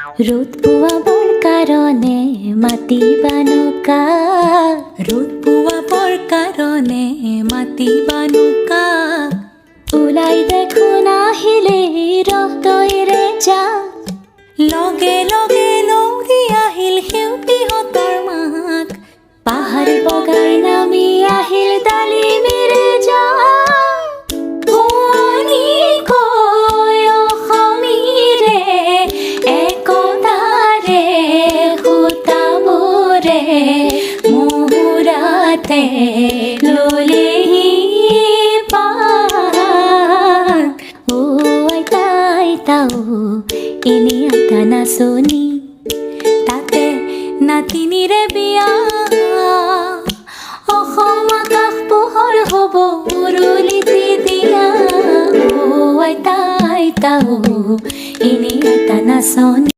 ৰ'দ পোৱাবৰ কাৰণে মাতিবা নৌকা, ৰ'দ পোৱাবৰ কাৰণে মাতিবা নৌকা। ওলাই দেখোন আহিলে ৰহদৈৰে যাক, লগে লগে লৌৰি আহিল সেউতীহঁতৰ মাক। পাহাৰ বগাই নামি আহিল ডালিমিৰে যাক। শুৱনি কৈ অসমীৰে একতাৰে সূতাবোৰে মুহুৰাতে ল'লেহি পাত। আইতা আইতা এনে আইতা নাচনি, তাতে নাতিনীৰে বিয়া। অসম আকাশ পোহৰ হ'ব উৰুলিতে দিয়া। আইতা আইতা এনে আইতা নাচনি।